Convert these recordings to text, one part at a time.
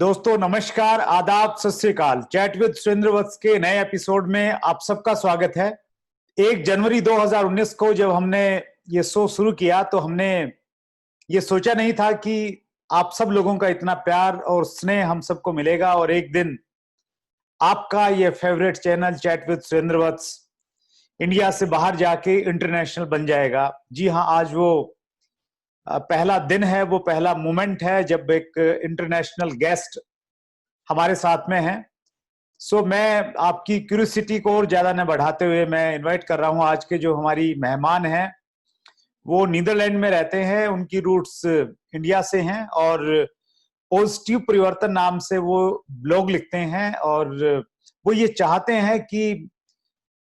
दोस्तों नमस्कार, आदाब, सत श्री अकाल। चैट विद सुरेंद्र वत्स के नए एपिसोड में आप सबका स्वागत है। 1 जनवरी 2019 को जब हमने ये शो शुरू किया तो हमने ये सोचा नहीं था कि आप सब लोगों का इतना प्यार और स्नेह हम सबको मिलेगा और एक दिन आपका ये favourite channel chat with Surendra Vats India से बाहर जाके इंटरनेशनल बन जाएगा। जी हाँ, आज वो पहला दिन है, वो पहला मोमेंट है जब एक इंटरनेशनल गेस्ट हमारे साथ में है। सो मैं आपकी क्यूरियोसिटी को और ज्यादा न बढ़ाते हुए मैं इनवाइट कर रहा हूं आज के जो हमारी मेहमान हैं। वो नीदरलैंड में रहते हैं, उनकी रूट्स इंडिया से हैं और पॉजिटिव परिवर्तन नाम से वो ब्लॉग लिखते हैं और वो ये चाहते हैं कि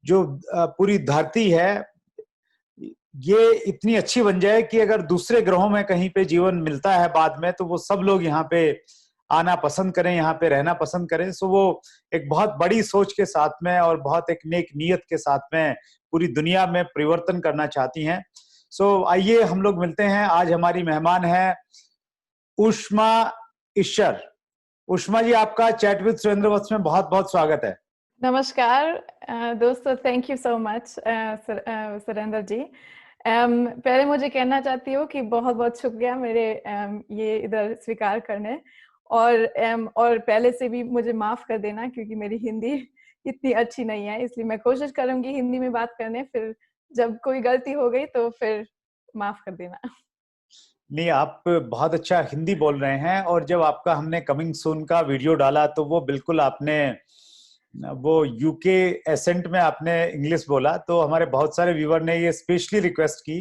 जो पूरी धरती है ये इतनी अच्छी बन जाए कि अगर दूसरे ग्रहों में कहीं पे जीवन मिलता है बाद में तो वो सब लोग यहाँ पे आना पसंद करें, यहाँ पे रहना पसंद करें। सो वो एक बहुत बड़ी सोच के साथ में और बहुत एक नेक नियत के साथ में पूरी दुनिया में परिवर्तन करना चाहती हैं। सो आइए हम लोग मिलते हैं। आज हमारी मेहमान है उष्मा इश्शर। उष्मा जी, आपका चैट विद सुरेंद्र वत्स में बहुत बहुत स्वागत है। नमस्कार दोस्तों, thank you so much Surendra ji. पहले मुझे कहना चाहती हूँ कि बहुत बहुत शुक्रिया मेरे ये इधर स्वीकार करने और पहले से भी मुझे माफ कर देना क्योंकि मेरी हिंदी इतनी अच्छी नहीं है, इसलिए मैं कोशिश करूंगी हिंदी में बात करने, फिर जब कोई गलती हो गई तो फिर माफ कर देना। नहीं, आप बहुत अच्छा हिंदी बोल रहे हैं और जब आपका हमने कमिंग सून का वीडियो डाला तो वो बिल्कुल आपने वो यूके एसेंट में आपने इंग्लिश बोला, तो हमारे बहुत सारे व्यूअर ने ये स्पेशली रिक्वेस्ट की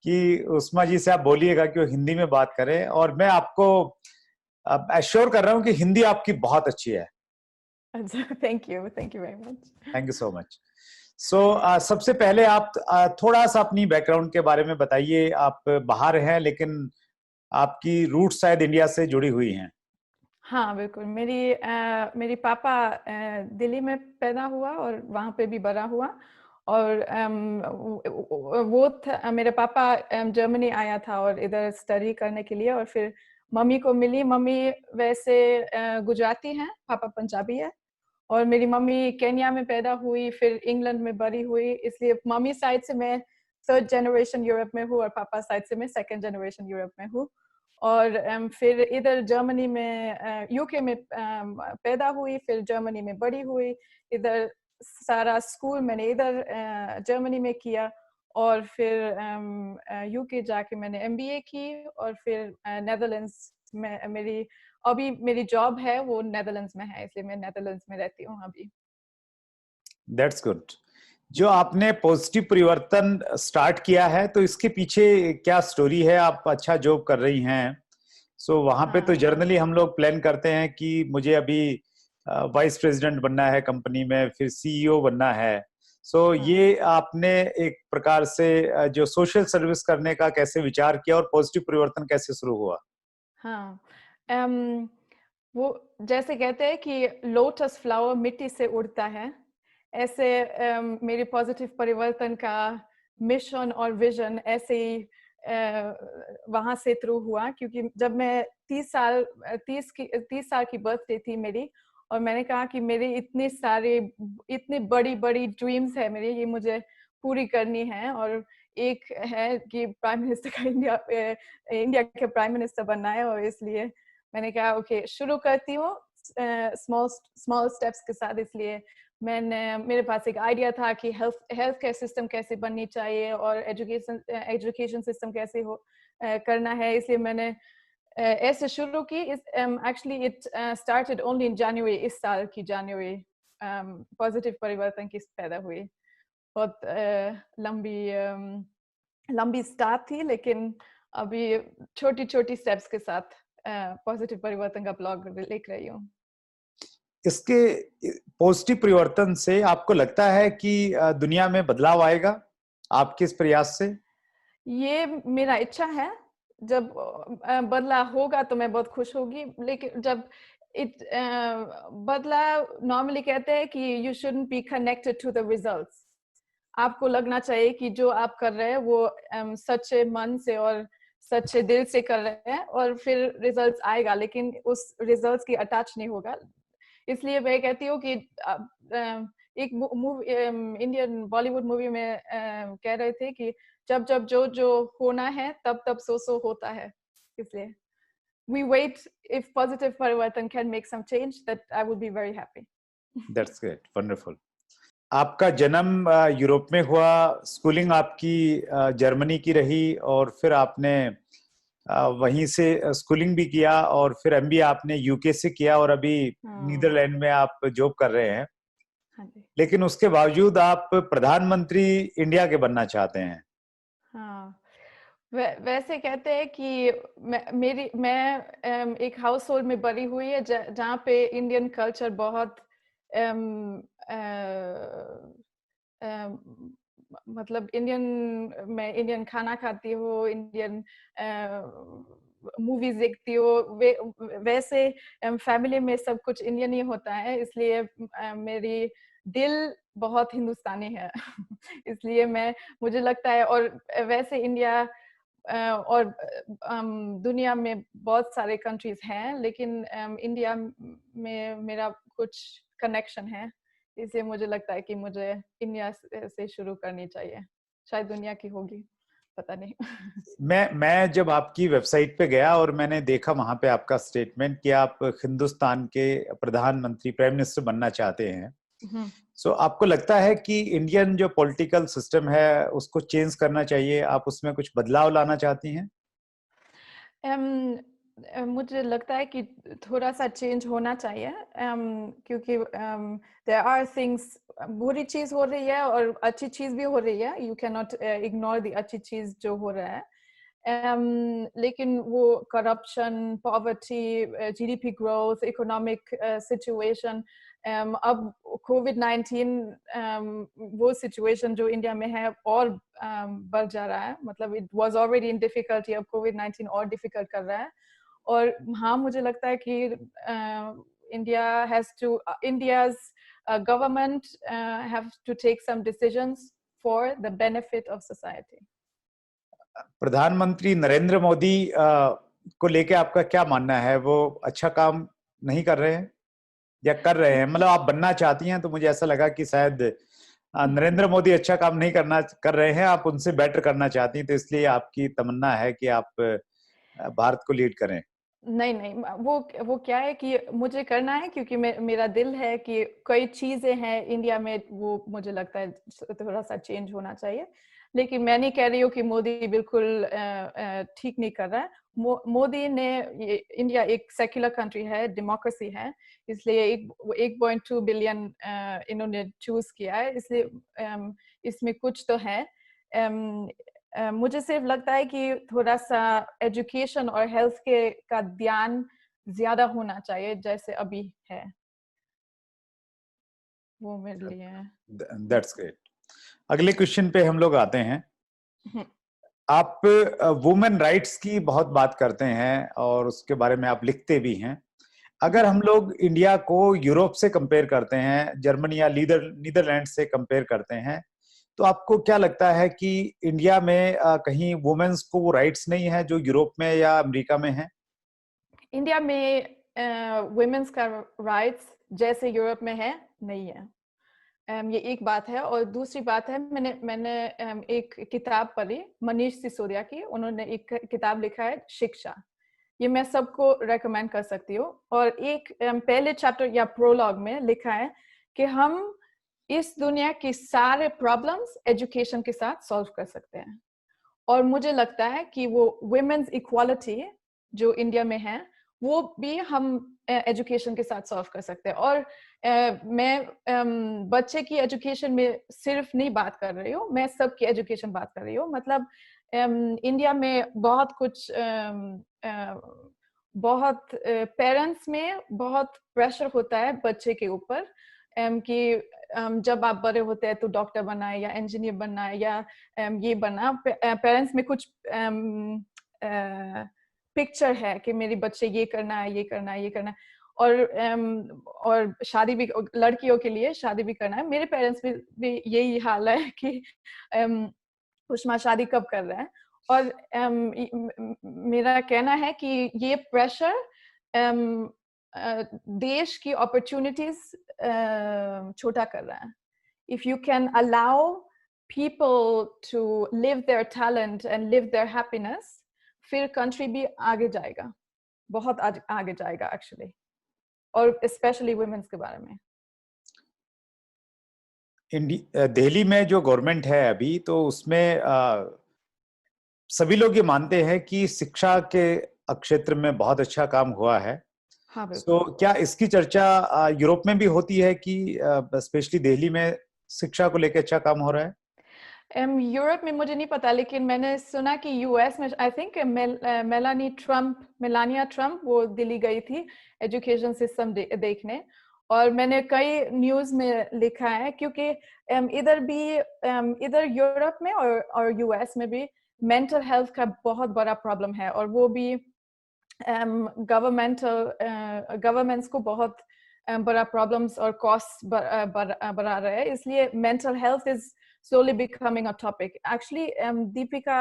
कि उस्मा जी से आप बोलिएगा कि वो हिंदी में बात करें। और मैं आपको एश्योर कर रहा हूँ कि हिंदी आपकी बहुत अच्छी है। Thank you very much. Thank you so much. So सबसे पहले आप थोड़ा सा अपनी बैकग्राउंड के बारे में बताइए। आप बाहर हैं लेकिन आपकी रूट शायद इंडिया से जुड़ी हुई हैं। हाँ बिल्कुल, मेरी पापा दिल्ली में पैदा हुआ और वहाँ पे भी बड़ा हुआ और मेरे पापा जर्मनी आया था और इधर स्टडी करने के लिए और फिर मम्मी को मिली। मम्मी वैसे गुजराती हैं, पापा पंजाबी है और मेरी मम्मी केन्या में पैदा हुई, फिर इंग्लैंड में बड़ी हुई, इसलिए मम्मी साइड से मैं 3rd जनरेशन यूरोप में हूँ और पापा साइड से मैं 2nd जनरेशन यूरोप में हूँ। और फिर इधर जर्मनी में यूके में पैदा हुई, फिर जर्मनी में बड़ी हुई। इधर सारा स्कूल मैंने इधर जर्मनी में किया और फिर यूके जाके मैंने एमबीए की और फिर नेदरलैंड्स में मेरी जॉब है वो नेदरलैंड्स में है, इसलिए मैं नेदरलैंड्स में रहती हूँ अभी। That's good. जो आपने पॉजिटिव परिवर्तन स्टार्ट किया है तो इसके पीछे क्या स्टोरी है? आप अच्छा जॉब कर रही हैं, सो वहां पे तो जर्नली हम लोग प्लान करते हैं कि मुझे अभी वाइस प्रेसिडेंट बनना है कंपनी में, फिर सीईओ बनना है। सो ये आपने एक प्रकार से जो सोशल सर्विस करने का कैसे विचार किया और पॉजिटिव परिवर्तन कैसे शुरू हुआ? हाँ, वो जैसे कहते हैं कि लोटस फ्लावर मिट्टी से उड़ता है, ऐसे मेरे पॉजिटिव परिवर्तन का मिशन और विजन ऐसे ही वहां से थ्रू हुआ क्योंकि जब मैं 30 साल की बर्थडे थी मेरी और मैंने कहा कि मेरे इतनी बड़ी बड़ी ड्रीम्स है मेरी, ये मुझे पूरी करनी है और एक है कि प्राइम मिनिस्टर का इंडिया के प्राइम मिनिस्टर बनना है और इसलिए मैंने कहा ओके शुरू करती हूँ स्मॉल स्टेप्स के साथ। इसलिए मेरे पास एक आइडिया था कि हेल्थ केयर सिस्टम कैसे बननी चाहिए और एजुकेशन सिस्टम कैसे करना है, इसलिए मैंने ऐसे शुरू की। Actually it started only in January, इस साल की जनवरी पॉजिटिव परिवर्तन की पैदा हुई। बहुत लंबी स्टार्ट थी लेकिन अभी छोटी छोटी स्टेप्स के साथ पॉजिटिव परिवर्तन का ब्लॉग लिख रही हूँ। इसके पॉजिटिव परिवर्तन से आपको लगता है कि दुनिया में बदलाव आएगा आपके इस प्रयास से? ये मेरा इच्छा है, जब बदला होगा तो मैं बहुत खुश होगी, लेकिन जब बदला नॉर्मली कहते हैं कि you shouldn't be connected to the results. आपको लगना चाहिए कि जो आप कर रहे हैं वो सच्चे मन से और सच्चे दिल से कर रहे हैं और फिर रिजल्ट्स आएगा, लेकिन उस रिजल्ट्स की अटैच नहीं होगा। इसलिए मैं कहती हूँ कि एक इंडियन बॉलीवुड मूवी में कह रहे थे कि जब जब जो जो होना है तब तब सो होता है। इसलिए we wait, if positive परिवर्तन can make some change, that I would be very happy. That's great, wonderful. आपका जन्म यूरोप में हुआ, स्कूलिंग आपकी जर्मनी की रही, और फिर आपने वहीं से स्कूलिंग भी किया, और फिर एमबीए आपने यूके से किया, और अभी नीदरलैंड में आप जॉब कर रहे हैं। हाँ जी। लेकिन उसके बावजूद आप प्रधानमंत्री इंडिया के बनना चाहते हैं। हाँ, वैसे कहते हैं कि मैं एक हाउस होल्ड में बड़ी हुई है जहाँ पे इंडियन कल्चर बहुत मतलब मैं इंडियन खाना खाती हूँ, इंडियन मूवीज देखती हूँ, वैसे फैमिली में सब कुछ इंडियन ही होता है, इसलिए मेरी दिल बहुत हिंदुस्तानी है। इसलिए मुझे लगता है, और वैसे इंडिया और दुनिया में बहुत सारे कंट्रीज हैं, लेकिन इंडिया में मेरा कुछ कनेक्शन है, इसलिए मुझे लगता है कि मुझे इंडिया से शुरू करनी चाहिए। शायद दुनिया की होगी, पता नहीं। मैं जब आपकी वेबसाइट पे गया और मैंने देखा वहां पे आपका स्टेटमेंट कि आप हिंदुस्तान के प्रधानमंत्री, प्राइम मिनिस्टर बनना चाहते हैं, सो आपको लगता है कि इंडियन जो पॉलिटिकल सिस्टम है उसको चेंज करना चाहिए, आप उसमें कुछ बदलाव लाना चाहती हैं? मुझे लगता है कि थोड़ा सा चेंज होना चाहिए, क्योंकि देयर आर थिंग्स, बुरी चीज हो रही है और अच्छी चीज भी हो रही है, you can not ignore the अच्छी चीज जो हो रहा है। लेकिन वो corruption, poverty, GDP growth, economic situation, अब कोविड-19 वो सिचुएशन जो इंडिया में है और बढ़ जा रहा है, मतलब it was already in difficulty, अब कोविड-19 और डिफिकल्ट कर रहा है। और हाँ, मुझे लगता है कि India's government have to take some decisions for the benefit of society. प्रधानमंत्री नरेंद्र मोदी को लेके आपका क्या मानना है? वो अच्छा काम नहीं कर रहे हैं या कर रहे हैं? मतलब आप बनना चाहती हैं तो मुझे ऐसा लगा कि शायद नरेंद्र मोदी अच्छा काम नहीं कर रहे हैं, आप उनसे बेटर करना चाहती हैं, तो इसलिए आपकी तमन्ना है कि आप भारत को लीड करें। नहीं नहीं, वो क्या है कि मुझे करना है, क्योंकि मेरा दिल है कि कई चीजें हैं इंडिया में, वो मुझे लगता है थोड़ा सा चेंज होना चाहिए। लेकिन मैं नहीं कह रही हूँ कि मोदी बिल्कुल ठीक नहीं कर रहा है। मोदी ने इंडिया एक सेक्युलर कंट्री है, डेमोक्रेसी है, इसलिए 1.2 बिलियन इन्होंने चूज किया है, इसलिए इसमें कुछ तो है। मुझे सिर्फ लगता है कि थोड़ा सा एजुकेशन और हेल्थ के का ध्यान ज्यादा होना चाहिए, जैसे अभी है, वो मेरे लिए है। That's great. अगले क्वेश्चन पे हम लोग आते हैं। आप वुमेन राइट्स की बहुत बात करते हैं और उसके बारे में आप लिखते भी हैं। अगर हम लोग इंडिया को यूरोप से कंपेयर करते हैं, जर्मनी या नीदरलैंड से कंपेयर करते हैं, तो आपको क्या लगता है कि इंडिया में कहीं वुमेन्स को वो राइट्स नहीं है जो यूरोप में या अमेरिका में है? इंडिया में वुमेन्स का राइट्स जैसे यूरोप में है नहीं है, ये एक बात है। और दूसरी बात है, मैंने एक किताब पढ़ी मनीष सिसोदिया की, उन्होंने एक किताब लिखा है शिक्षा, ये मैं सबको रेकमेंड कर सकती हूँ। और एक पहले चैप्टर या प्रोलॉग में लिखा है कि हम इस दुनिया की सारे प्रॉब्लम्स एजुकेशन के साथ सॉल्व कर सकते हैं। और मुझे लगता है कि वो वुमेन्स इक्वालिटी जो इंडिया में है, वो भी हम एजुकेशन के साथ सॉल्व कर सकते हैं। और मैं बच्चे की एजुकेशन में सिर्फ नहीं बात कर रही हूँ, मैं सबकी एजुकेशन बात कर रही हूँ। मतलब इंडिया में बहुत कुछ बहुत पेरेंट्स में बहुत प्रेशर होता है बच्चे के ऊपर, कि जब आप बड़े होते हैं तो डॉक्टर बनना है या इंजीनियर बनना है या ये बनना। पेरेंट्स में कुछ पिक्चर है कि मेरे बच्चे ये करना है, ये करना है, ये करना है। और शादी भी, लड़कियों के लिए शादी भी करना है। मेरे पेरेंट्स भी यही हाल है कि उष्मा शादी कब कर रहे हैं। और मेरा कहना है कि ये प्रेशर देश की अपॉर्चुनिटीज छोटा कर रहा है. If you can allow people to live their talent and live their happiness, फिर कंट्री भी आगे जाएगा, बहुत आगे जाएगा एक्चुअली, और स्पेशली वुमेन्स के बारे में. दिल्ली में जो गवर्नमेंट है अभी, तो उसमें सभी लोग ये मानते हैं कि शिक्षा के क्षेत्र में बहुत अच्छा काम हुआ है. हाँ, तो क्या इसकी चर्चा यूरोप में भी होती है कि स्पेशली दिल्ली में शिक्षा को लेकर अच्छा काम हो रहा है? यूरोप में मुझे नहीं पता, लेकिन मैंने सुना कि यूएस में आई थिंक मेलानिया ट्रम्प वो दिल्ली गई थी एजुकेशन सिस्टम देखने, और मैंने कई न्यूज़ में लिखा है, क्योंकि इधर यूरोप में और यूएस में भी मेंटल हेल्थ का बहुत बड़ा प्रॉब्लम है, और वो भी गवर्नमेंट्स को बहुत बड़ा प्रॉब्लम्स और कॉस्ट बढ़ा रहे हैं, इसलिए mental health is slowly becoming a topic. Actually, Deepika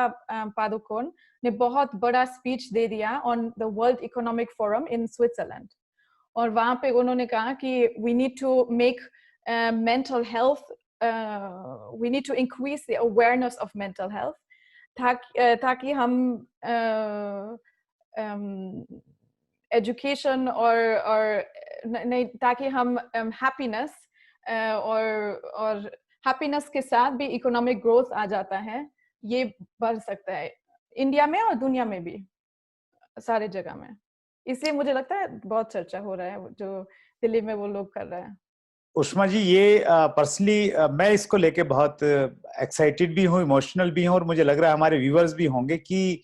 Padukone ने बहुत बड़ा स्पीच दे दिया on the World Economic Forum in Switzerland. और वहाँ पे उन्होंने कहा कि we need to make mental health, we need to increase the awareness of mental health, ताकि हम education और नहीं, ताकि हम happiness और हैप्पीनेस के साथ भी इकोनॉमिक ग्रोथ आ जाता है, ये बढ़ सकता है इंडिया में और दुनिया में भी, सारे जगह में. इसलिए मुझे लगता है बहुत चर्चा हो रहा है जो दिल्ली में वो लोग कर रहे हैं. उष्मा जी, ये पर्सनली मैं इसको लेके बहुत एक्साइटेड भी हूँ, इमोशनल भी हूँ, और मुझे लग रहा है हमारे व्यूअर्स भी होंगे कि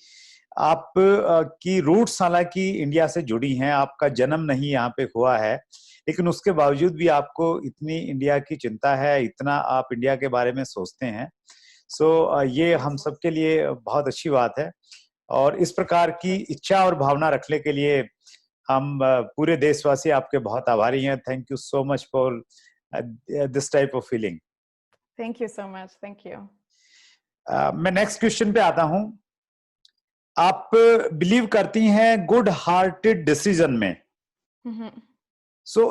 आप की रूट्स हालांकि इंडिया से जुड़ी हैं, आपका जन्म नहीं यहाँ पे हुआ है, लेकिन उसके बावजूद भी आपको इतनी इंडिया की चिंता है, इतना आप इंडिया के बारे में सोचते हैं. सो ये हम सबके लिए बहुत अच्छी बात है, और इस प्रकार की इच्छा और भावना रखने के लिए हम पूरे देशवासी आपके बहुत आभारी हैं. Thank you so much for this type of feeling. Thank you so much. Thank you. मैं नेक्स्ट क्वेश्चन पे आता हूं. आप बिलीव करती हैं गुड हार्टेड डिसीजन में? सो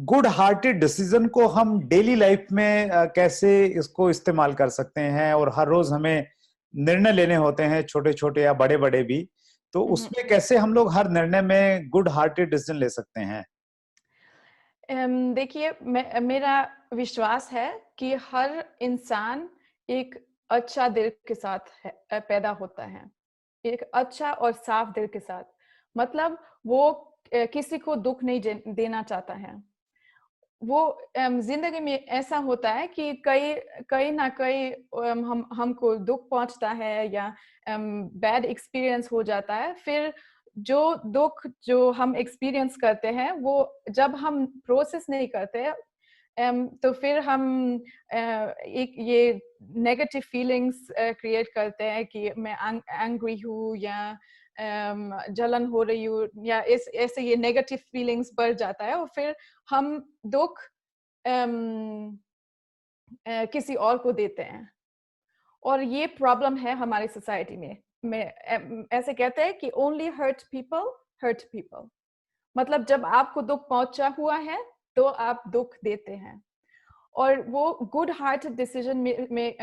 गुड हार्टेड डिसीजन को हम डेली लाइफ में कैसे इसको इस्तेमाल कर सकते हैं, और हर रोज हमें निर्णय लेने होते हैं, छोटे छोटे या बड़े बड़े भी, तो उसमें कैसे हम लोग हर निर्णय में गुड हार्टेड डिसीजन ले सकते हैं? देखिए, मेरा विश्वास है कि हर इंसान एक अच्छा दिल के साथ पैदा होता है, एक अच्छा और साफ दिल के साथ. मतलब वो किसी को दुख नहीं देना चाहता है. वो जिंदगी में ऐसा होता है कि कई ना कई हमको दुख पहुंचता है या बैड एक्सपीरियंस हो जाता है. फिर जो दुख जो हम एक्सपीरियंस करते हैं, वो जब हम प्रोसेस नहीं करते तो फिर हम एक ये नेगेटिव फीलिंग्स क्रिएट करते हैं कि मैं एंग्री हूँ या जलन हो रही हूँ, या ऐसे ये नेगेटिव फीलिंग्स बढ़ जाता है, और फिर हम दुख किसी और को देते हैं. और ये प्रॉब्लम है हमारी सोसाइटी में. ऐसे कहते हैं कि ओनली हर्ट पीपल. मतलब जब आपको दुख पहुंचा हुआ है तो आप दुख देते हैं. और वो गुड हार्टेड डिसीजन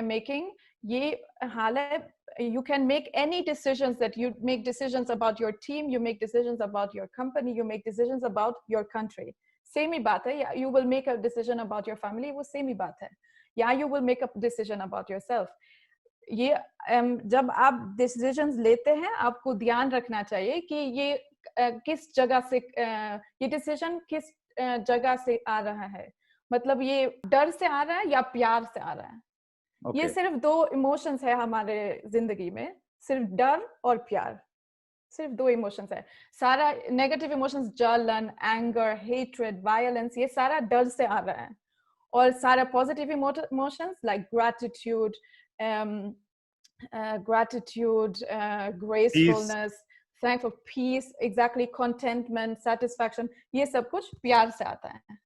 मेकिंग ये हालत, you can make any decisions, that you make decisions about your team, you make decisions about your company, you make decisions about your country. Same ही बात है. You will make a decision about your family, वो same ही बात है. या you will make a decision about yourself. ये जब आप decisions लेते हैं, आपको ध्यान रखना चाहिए कि ये किस जगह से ये डिसीजन किस जगह से आ रहा है. मतलब ये डर से आ रहा है या प्यार से आ रहा है. ये सिर्फ दो इमोशंस है हमारे जिंदगी में, सिर्फ डर और प्यार, सिर्फ दो इमोशंस है. सारा नेगेटिव इमोशंस, जलन, एंगर, हेट्रेड, वायलेंस, ये सारा डर से आ रहा है. और सारा positive emotions like gratitude, gracefulness, thankful, peace, exactly, contentment, satisfaction, ये सब कुछ प्यार से आता है.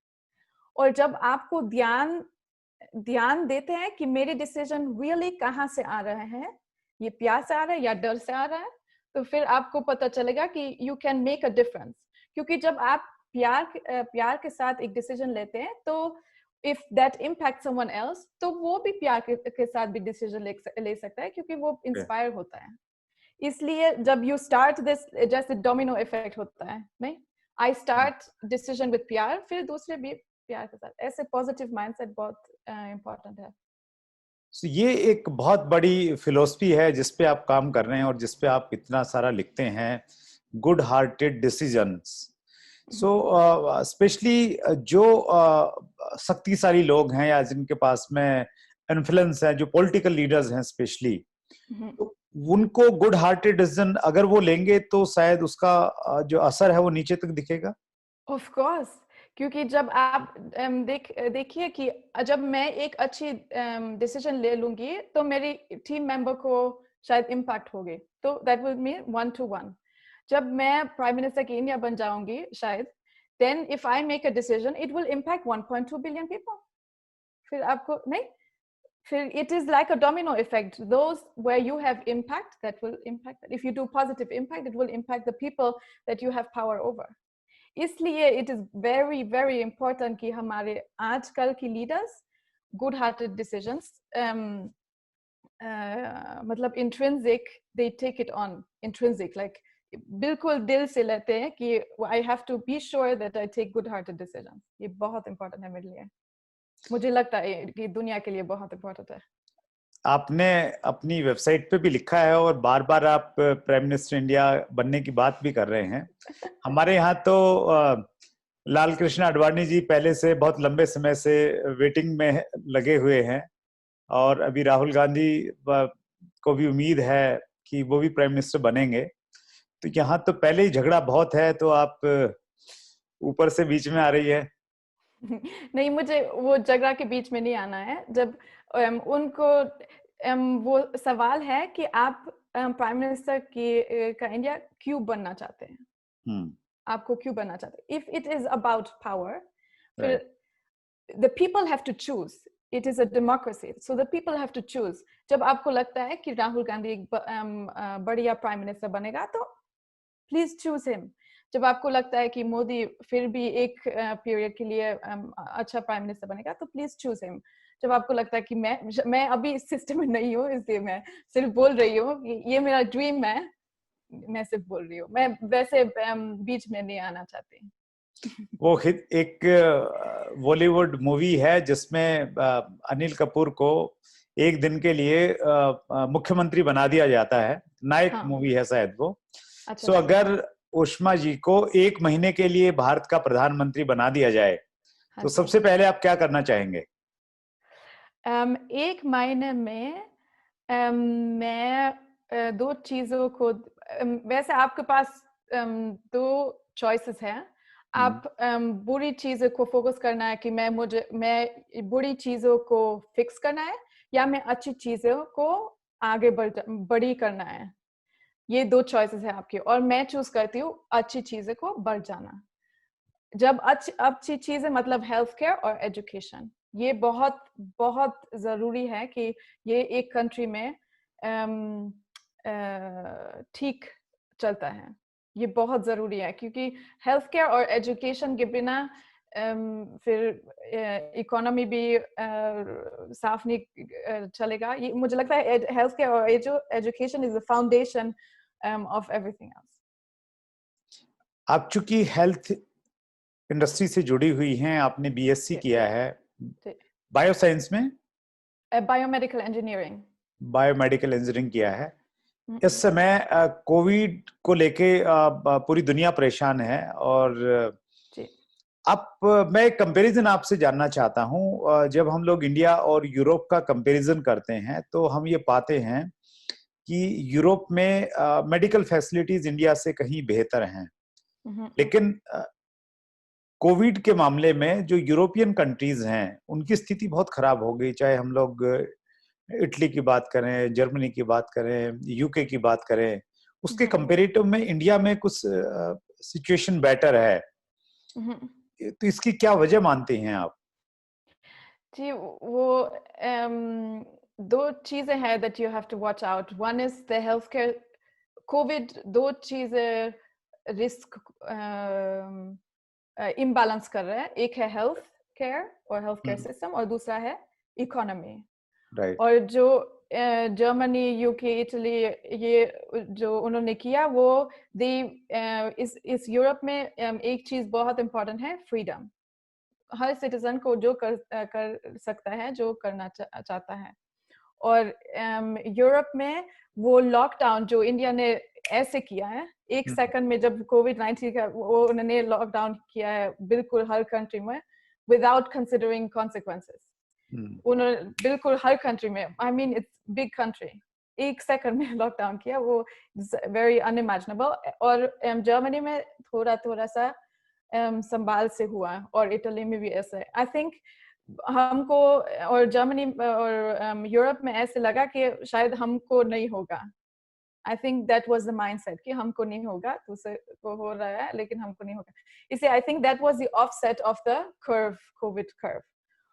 और जब आपको ध्यान देते हैं कि मेरे डिसीजन रियली कहाँ से आ रहे हैं, ये प्यार से आ रहा है या डर से आ रहा है, तो फिर आपको पता चलेगा कि you can make a difference. क्योंकि जब आप प्यार के साथ एक डिसीजन लेते हैं, तो if that impact someone else, तो वो भी प्यार के साथ भी डिसीजन ले सकता है, क्योंकि वो इंस्पायर होता है। इसलिए जब यू स्टार्ट दिस, जैसे डोमिनो इफेक्ट होता है, नहीं, आई स्टार्ट डिसीजन विद प्यार, फिर दूसरे भी प्यार के साथ। ऐसे पॉजिटिव माइंडसेट बहुत इम्पोर्टेंट है। So, ये एक बहुत बड़ी फिलोसफी है जिस पे आप काम कर रहे हैं और जिस पे आप इतना सारा लिखते हैं, good hearted decisions. So specially जो शक्तिशाली लोग हैं या जिनके पास में इन्फ्लुएंस है, जो पॉलिटिकल लीडर्स हैं स्पेशली, तो उनको गुड हार्टेड डिसीजन अगर वो लेंगे तो शायद उसका जो असर है वो नीचे तक दिखेगा। ऑफ कोर्स, क्योंकि जब आप देखिए कि जब मैं एक अच्छी डिसीजन ले लूंगी, तो मेरी टीम मेंबर को शायद इम्पैक्ट होगी, तो दैट विल मीन 1-to-1। जब मैं प्राइम मिनिस्टर की इंडिया बन जाऊंगी शायद, then if I make a decision, it will impact 1.2 billion people. फिर आपको नहीं, फिर it is like a domino effect. Those where you have impact, that will impact. If you do positive impact, it will impact the people that you have power over. इसलिए it is very very important कि हमारे आजकल की leaders good hearted decisions, मतलब intrinsic, they take it on intrinsic, like बिल्कुल दिल से लेते हैं कि I have to be sure that I take good hearted decisions। ये बहुत important है मेरे लिए, मुझे लगता है कि दुनिया के लिए बहुत important है। आपने अपनी वेबसाइट पे भी लिखा है और बार बार आप प्राइम मिनिस्टर इंडिया बनने की बात भी कर रहे हैं। हमारे यहाँ तो लाल कृष्ण आडवाणी जी पहले से बहुत लंबे समय से वेटिंग में लगे हुए हैं, और अभी राहुल गांधी को भी उम्मीद है कि वो भी प्राइम मिनिस्टर बनेंगे। तो यहाँ तो पहले ही झगड़ा बहुत है, तो आप ऊपर से बीच में आ रही है। नहीं, मुझे वो जगह के बीच में नहीं आना है। जब उनको वो सवाल है कि आप प्राइम मिनिस्टर का इंडिया क्यों बनना चाहते हैं, आपको क्यों बनना चाहते हैं। If it is about power, फिर the people have to choose, it is a democracy, so the people have to choose. जब आपको लगता है कि राहुल गांधी एक बढ़िया प्राइम मिनिस्टर बनेगा, तो प्लीज चूज हिम। जब आपको लगता है कि मोदी फिर भी एक पीरियड के लिए अच्छा प्राइम मिनिस्टर बनेगा, तो प्लीज चूज हिम। जब आपको लगता है कि मैं अभी इस सिस्टम में नहीं हूँ, इसलिए मैं सिर्फ बोल रही हूँ कि ये मेरा ड्रीम है, मैं सिर्फ बोल रही हूँ, मैं वैसे बीच में नहीं आना चाहती। वो एक बॉलीवुड मूवी है जिसमें अनिल कपूर को एक दिन के लिए मुख्यमंत्री बना दिया जाता है, नायक मूवी है शायद वो। सो अगर उष्मा जी को एक महीने के लिए भारत का प्रधानमंत्री बना दिया जाए, तो सबसे पहले आप क्या करना चाहेंगे? एक महीने में मैं दो चीजों को, वैसे आपके पास दो चॉइसेस हैं। आप बुरी चीजों को फोकस करना है कि मैं बुरी चीजों को फिक्स करना है, या मैं अच्छी चीजों को आगे बड़ी करना है। ये दो चॉइसेस है आपकी, और मैं चूज करती हूँ अच्छी चीजों को बढ़ जाना। जब अच्छी चीजें मतलब हेल्थ केयर और एजुकेशन, ये बहुत बहुत जरूरी है कि ये एक कंट्री में ठीक चलता है। ये बहुत जरूरी है, क्योंकि हेल्थ केयर और एजुकेशन के बिना फिर इकोनॉमी भी साफ नहीं चलेगा। ये मुझे लगता है हेल्थ केयर और education is the foundation of everything else. आप चूंकि हेल्थ इंडस्ट्री से जुड़ी हुई हैं, आपने बीएससी किया है बायोसाइंस में, बायोमेडिकल इंजीनियरिंग, बायोमेडिकल इंजीनियरिंग किया है। इस समय कोविड को लेके पूरी दुनिया परेशान है, और मैं एक कंपैरिजन आपसे जानना चाहता हूं। जब हम लोग इंडिया और यूरोप का कंपैरिजन करते हैं, तो हम ये पाते हैं कि यूरोप में मेडिकल फैसिलिटीज इंडिया से कहीं बेहतर हैं, लेकिन कोविड के मामले में जो यूरोपियन कंट्रीज हैं उनकी स्थिति बहुत खराब हो गई। चाहे हम लोग इटली की बात करें, जर्मनी की बात करें, यूके की बात करें, उसके कंपैरेटिव में इंडिया में कुछ सिचुएशन बेटर है। तो इसकी क्या वजह मानते हैं आप? जी, वो दो चीजें हैं that you have to watch out. One is the healthcare. COVID दो चीजें रिस्क इम्बैलेंस कर रहा है. एक है हेल्थ केयर और हेल्थ केयर सिस्टम और दूसरा है इकोनॉमी. राइट. और जो जर्मनी, यूके, इटली ये जो उन्होंने किया वो इस यूरोप में एक चीज बहुत इम्पोर्टेंट है, फ्रीडम. हर सिटीजन को जो कर सकता है, जो करना चाहता है. और यूरोप में वो लॉकडाउन जो इंडिया ने ऐसे किया है, एक सेकंड में जब कोविड-19 का वो उन्होंने लॉकडाउन किया है बिल्कुल हर कंट्री में विदाउट कंसिडरिंग कॉन्सिक्वेंसेस. उन्होंने बिल्कुल हर कंट्री में, I mean it's big country, एक सेकंड में लॉकडाउन किया. वो वेरी अनइमेजिनेबल. और जर्मनी में थोड़ा सा संभाल से हुआ और इटली में भी ऐसा है. आई थिंक हमको और जर्मनी और यूरोप में ऐसे लगा कि शायद हमको नहीं होगा. I think that was the mindset कि हमको नहीं होगा, दूसरे को हो रहा है लेकिन हमको नहीं होगा. इसलिए I think that was the offset of the curve, Covid curve.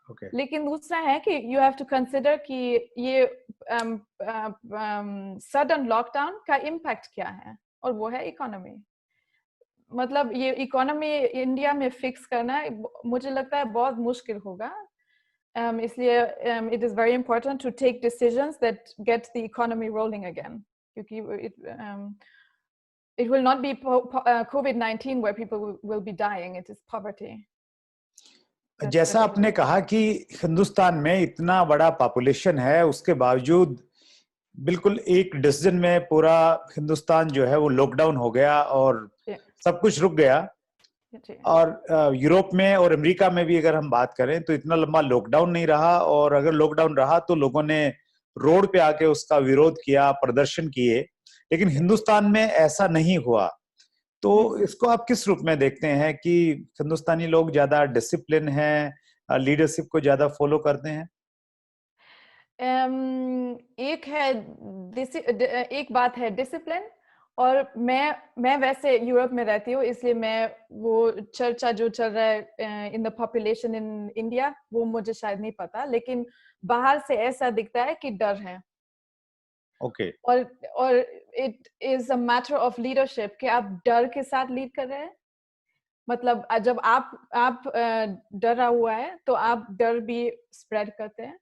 Okay. लेकिन दूसरा है कि यू हैव टू कंसिडर कि ये सडन लॉकडाउन का इम्पैक्ट क्या है, और वो है इकोनॉमी. मतलब ये इकोनॉमी इंडिया में फिक्स करना मुझे लगता है बहुत मुश्किल होगा. इसलिए it is very important to take decisions that get the economy rolling again. क्योंकि it will not be COVID-19 where people will be dying. It is poverty. जैसा आपने कहा कि हिंदुस्तान में इतना बड़ा पॉपुलेशन है, उसके बावजूद बिल्कुल एक डिसीजन में पूरा हिंदुस्तान जो है वो लॉकडाउन हो गया और सब कुछ रुक गया. और यूरोप में और अमेरिका में भी अगर हम बात करें तो इतना लंबा लॉकडाउन नहीं रहा, और अगर लॉकडाउन रहा तो लोगों ने रोड पे आके उसका विरोध किया, प्रदर्शन किए. लेकिन हिंदुस्तान में ऐसा नहीं हुआ. तो इसको आप किस रूप में देखते हैं कि हिंदुस्तानी लोग ज्यादा डिसिप्लिन हैं, लीडरशिप को ज्यादा फॉलो करते हैं? एक बात है डिसिप्लिन. और मैं वैसे यूरोप में रहती हूँ, इसलिए मैं वो चर्चा जो चल रहा है in the population in India वो मुझे शायद नहीं पता, लेकिन बाहर से ऐसा दिखता है कि डर है. ओके. और it is a matter of leadership कि आप डर के साथ लीड कर रहे हैं. मतलब जब आप डरा हुआ है तो आप डर भी स्प्रेड करते हैं.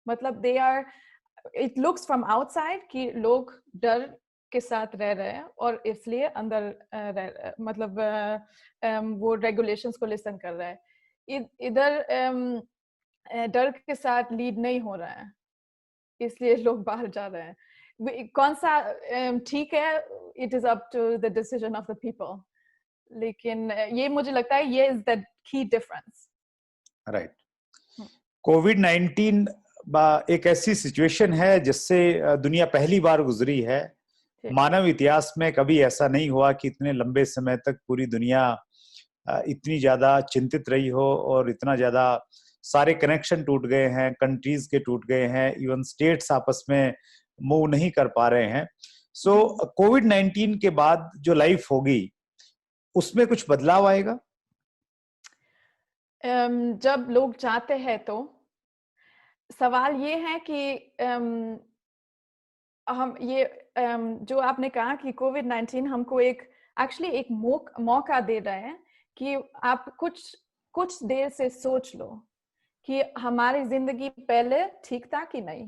मतलब इट लुक्स फ्रॉम आउटसाइड कि लोग डर के साथ रह रहे हैं और इसलिए अंदर मतलब वो रेगुलेशंस को लिसन कर रहा है. इधर डर के साथ लीड नहीं हो रहा है, इसलिए लोग बाहर जा रहे हैं. कौन सा ठीक है, it is up to the decision of the people. लेकिन ये मुझे लगता है ये is the key difference. Right. Covid एक ऐसी सिचुएशन है जिससे दुनिया पहली बार गुजरी है. मानव इतिहास में कभी ऐसा नहीं हुआ कि इतने लंबे समय तक पूरी दुनिया इतनी ज्यादा चिंतित रही हो और इतना ज्यादा सारे कनेक्शन टूट गए हैं, कंट्रीज के टूट गए हैं, इवन स्टेट्स आपस में मूव नहीं कर पा रहे हैं. सो कोविड-19 के बाद जो लाइफ होगी उसमें कुछ बदलाव आएगा? जब लोग चाहते हैं तो सवाल ये है कि हम ये जो आपने कहा कि कोविड-19 हमको एक्चुअली एक मौका दे रहा है कि आप कुछ देर से सोच लो कि हमारी जिंदगी पहले ठीक था कि नहीं,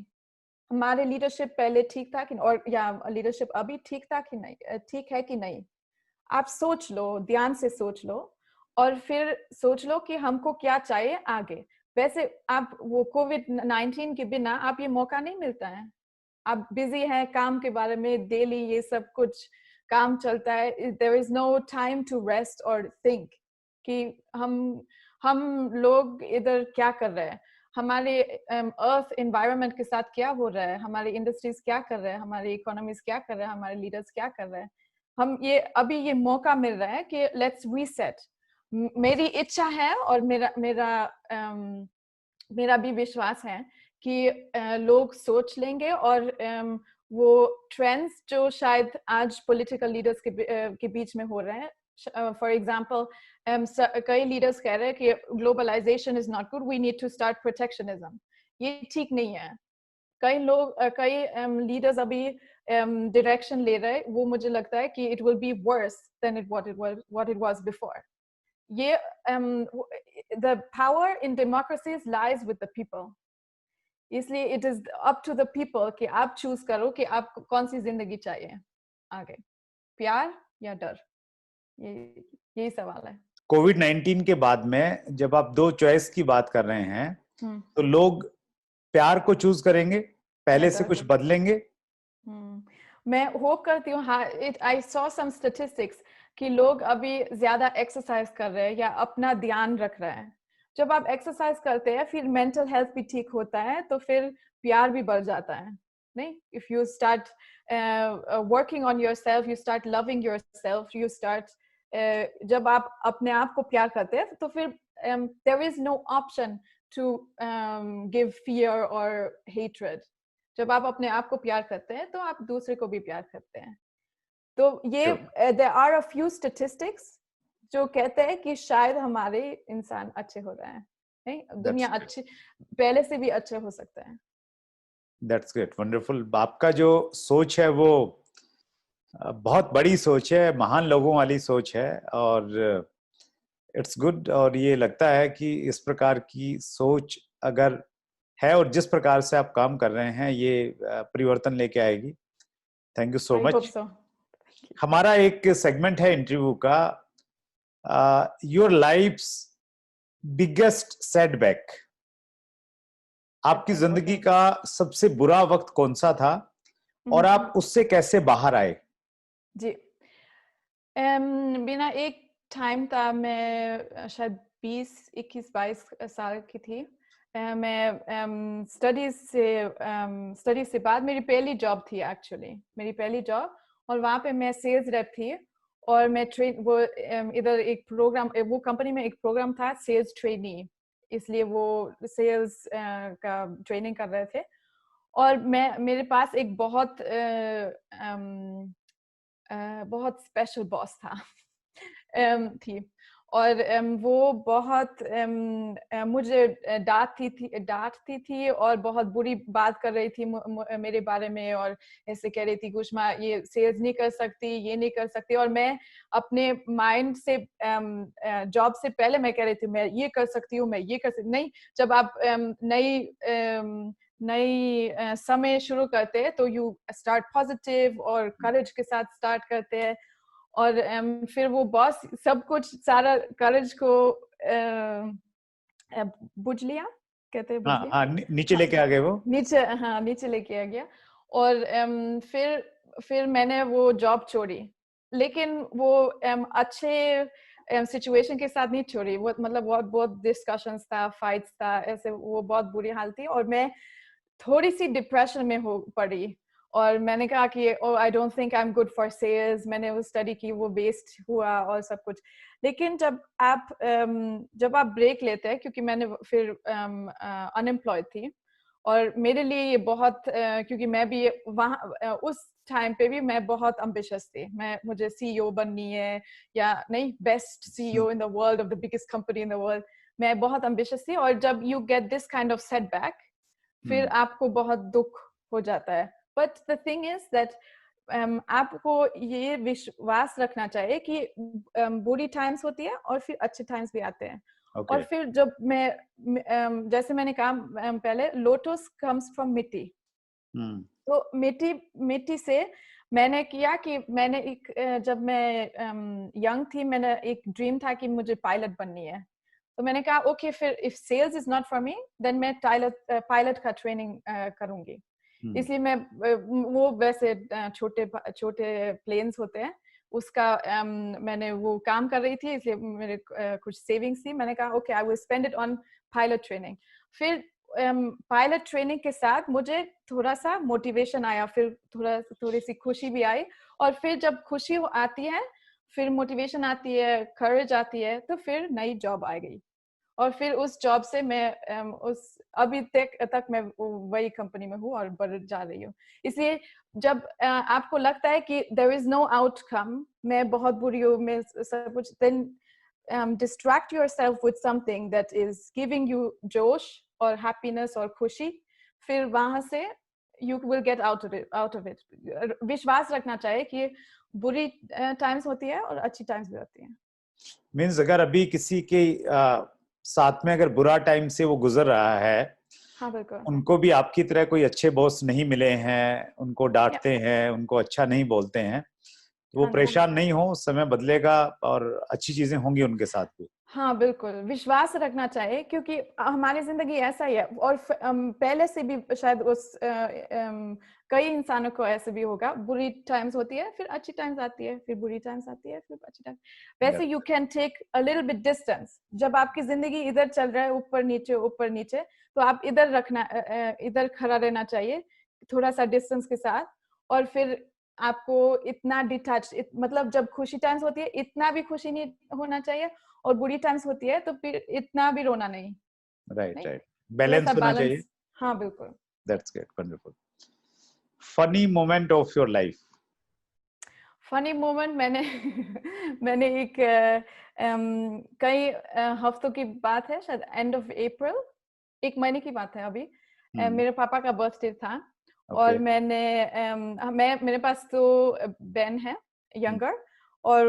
हमारे लीडरशिप पहले ठीक था कि नहीं, और या लीडरशिप अभी ठीक था कि नहीं, ठीक है कि नहीं. आप सोच लो, ध्यान से सोच लो और फिर सोच लो कि हमको क्या चाहिए आगे. वैसे आप वो कोविड-19 के बिना आप ये मौका नहीं मिलता है. आप बिजी हैं काम के बारे में, डेली ये सब कुछ काम चलता है. There is no time to rest और थिंक कि हम लोग इधर क्या कर रहे हैं, हमारे अर्थ एनवायरनमेंट के साथ क्या हो रहा है, हमारे इंडस्ट्रीज क्या कर रहे हैं, हमारे इकोनॉमीज क्या कर रहे हैं, हमारे लीडर्स क्या कर रहे हैं. हम अभी ये मौका मिल रहा है कि लेट्स रीसेट. मेरी इच्छा है और मेरा भी विश्वास है कि लोग सोच लेंगे और वो ट्रेंड्स जो शायद आज पॉलिटिकल लीडर्स के बीच में हो रहे हैं, फॉर एग्जांपल कई लीडर्स कह रहे हैं कि globalisation is not good, we need to start protectionism. ये ठीक नहीं है. कई लोग कई लीडर्स अभी डायरेक्शन ले रहे हैं, वो मुझे लगता है कि it will be worse than what it was before. ये the power in democracies lies with the people. इसलिए it is up to the people कि आप चूज करो कि आपको कौन सी जिंदगी चाहिए आगे, प्यार या डर, ये यही सवाल है। कोविड-19 के बाद में जब आप दो चॉइस की बात कर रहे हैं, तो लोग प्यार को चूज करेंगे, पहले से कुछ बदलेंगे? मैं होप करती हूँ, हाँ, आई सॉ सम स्टैटिस्टिक्स कि लोग अभी ज्यादा एक्सरसाइज कर रहे हैं या अपना ध्यान रख रहे हैं। जब आप एक्सरसाइज करते हैं फिर मेंटल हेल्थ भी ठीक होता है, तो फिर प्यार भी बढ़ जाता है। नहीं, if you start working on yourself, you start loving yourself, you start जब आप अपने आप को प्यार करते हैं तो फिर there is no option to give fear और हेट्रेड। जब आप अपने आप को प्यार करते हैं तो आप दूसरे को भी प्यार करते हैं। तो ये there are a few statistics जो कहते हैं कि शायद हमारे इंसान अच्छे हो रहे हैं, नहीं, दुनिया अच्छी पहले से भी अच्छे हो सकते हैं। That's great, wonderful. आपका जो सोच है वो बहुत बड़ी सोच है, महान लोगों वाली सोच है, और इट्स गुड। और ये लगता है कि इस प्रकार की सोच अगर है और जिस प्रकार से आप काम कर रहे हैं, ये परिवर्तन लेके आएगी। Thank you so much. हमारा एक सेगमेंट है इंटरव्यू का, योर लाइफ्स बिगेस्ट सेटबैक। आपकी जिंदगी का सबसे बुरा वक्त कौन सा था और आप उससे कैसे बाहर आए? जी, बिना एक टाइम था, मैं शायद 20-21-22 साल की थी। मैं स्टडीज से बाद मेरी पहली जॉब थी, एक्चुअली मेरी पहली जॉब, और वहाँ पे मैं सेल्स रेप थी। और मैं वो इधर एक प्रोग्राम, वो कंपनी में एक प्रोग्राम था सेल्स ट्रेनी, इसलिए वो सेल्स का ट्रेनिंग कर रहे थे। और मेरे पास एक बहुत स्पेशल बॉस था थी, और वो बहुत मुझे डांटती थी और बहुत बुरी बात कर रही थी मेरे बारे में, और ऐसे कह रही थी कुष्मा ये सेल्स नहीं कर सकती, ये नहीं कर सकती। और मैं अपने माइंड से जॉब से पहले मैं कह रही थी मैं ये कर सकती हूँ, मैं ये कर सकती नहीं। जब आप नई समय शुरू करते हैं तो यू स्टार्ट पॉजिटिव और करेज के साथ स्टार्ट करते हैं, और फिर वो बॉस सब कुछ सारा करेज को बुझ लिया, कहते हैं बुझ लिया। हाँ, नीचे लेके आ गए वो, नीचे लेके आ गया। और फिर मैंने वो जॉब छोड़ी, लेकिन वो अच्छे सिचुएशन के साथ नहीं छोड़ी। वो मतलब बहुत डिस्कशंस था, फाइट्स था, ऐसे वो बहुत बुरी हाल थी, और मैं थोड़ी सी डिप्रेशन में हो पड़ी। और मैंने कहा कि I don't think I am good for sales. मैंने वो स्टडी की, वो वेस्ट हुआ और सब कुछ। लेकिन जब आप ब्रेक लेते हैं, क्योंकि मैंने फिर अनएम्प्लॉयड थी, और मेरे लिए ये बहुत क्योंकि मैं भी वहाँ उस टाइम पे भी मैं बहुत एम्बिशियस थी। मुझे सीईओ बननी है, या नहीं, best CEO in the world of the biggest company in the world. मैं बहुत एम्बिशियस थी, और जब you get this kind of setback फिर आपको बहुत दुख हो जाता है। But the thing is that आपको ये विश्वास रखना चाहिए कि बुरी टाइम्स होती है और फिर अच्छे टाइम्स भी आते हैं। और फिर जब जैसे मैंने कहा पहले, लोटस कम्स फ्रॉम मिट्टी। तो मिट्टी से मैंने किया कि मैंने जब मैं यंग थी, मैंने एक ड्रीम था कि मुझे पायलट बननी है। तो मैंने कहा ओके, फिर if sales is not for me then मैं पायलट का ट्रेनिंग करूंगी। इसलिए मैं वो वैसे छोटे प्लेन्स होते हैं उसका मैंने वो काम कर रही थी, इसलिए मेरे कुछ सेविंग्स थी। मैंने कहा okay, I will spend it on pilot training. फिर पायलट ट्रेनिंग के साथ मुझे थोड़ा सा मोटिवेशन आया, फिर थोड़ी सी खुशी भी आई। और फिर जब खुशी आती है, फिर मोटिवेशन आती है, करेज आती है, तो फिर नई जॉब आ गई। और फिर उस जॉब से मैं उस अभी तक मैं वही कंपनी में हूँ और बढ़ जा रही हूँ। इसलिए जब आपको लगता है कि देयर इज नो आउटकम, मैं बहुत बुरी हूँ, मैं सब कुछ, then distract yourself with something that is giving you जोश और हैप्पीनेस और खुशी। फिर वहां से you will get out of it. विश्वास रखना चाहिए कि बुरी टाइम्स होती है और अच्छी टाइम्स भी होती है. मीन्स अगर अभी किसी के साथ में अगर बुरा टाइम से वो गुजर रहा है, हाँ बिल्कुल. उनको भी आपकी तरह कोई अच्छे बॉस नहीं मिले हैं, उनको डांटते हैं, उनको अच्छा नहीं बोलते हैं, तो वो हाँ जी. परेशान नहीं हो, समय बदलेगा और अच्छी चीजें होंगी उनके साथ भी. हाँ बिल्कुल, विश्वास रखना चाहिए क्योंकि हमारी जिंदगी ऐसा ही है और पहले से भी शायद कई इंसानों को ऐसे भी होगा. बुरी टाइम्स होती है, फिर अच्छी टाइम्स आती है, फिर बुरी टाइम्स आती है, फिर अच्छी टाइम्स. वैसे you can take a little bit distance. जब आपकी जिंदगी इधर चल रहा है, ऊपर नीचे, तो आप इधर खड़ा रहना चाहिए थोड़ा सा डिस्टेंस के साथ. और फिर आपको इतना डिटैच, मतलब जब खुशी टाइम्स होती है इतना भी खुशी नहीं होना चाहिए और बुरी टाइम्स होती है तो फिर इतना भी रोना नहीं. राइट. थोड़ा सा बैलेंस होना चाहिए. बैलेंस. हाँ बिल्कुल. That's great. Wonderful. Funny moment of your life. Funny moment मैंने एक कई हफ्तों की बात है, शायद एंड ऑफ अप्रैल, एक महीने की बात है अभी. मेरे पापा का बर्थडे था और मेरे पास तो बहन है यंगर और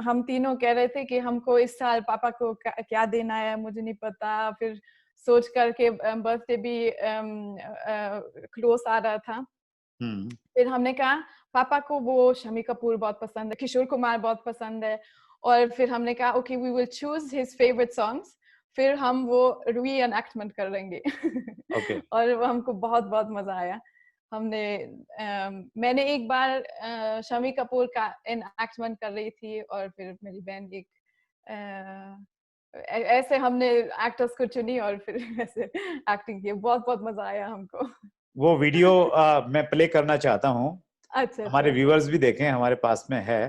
हम तीनों कह रहे थे कि हमको इस साल पापा को क्या देना है मुझे नहीं पता. फिर सोच करके बर्थडे भी क्लोज आ रहा था. फिर हमने कहा पापा को वो शम्मी कपूर बहुत पसंद है, किशोर कुमार बहुत पसंद है और फिर हमने कहा okay we will choose his favourite songs. फिर हम वो री-एनैक्टमेंट करेंगे. और वो हमको बहुत बहुत मजा आया. मैंने एक बार शम्मी कपूर का एनैक्टमेंट कर रही थी और फिर मेरी बहन ऐसे हमने एक्टर्स को चुनी और फिर ऐसे एक्टिंग की. बहुत बहुत मजा आया हमको. वो वीडियो मैं प्ले करना चाहता हूँ. अच्छा. हमारे व्यूअर्स भी देखें, हमारे पास में है.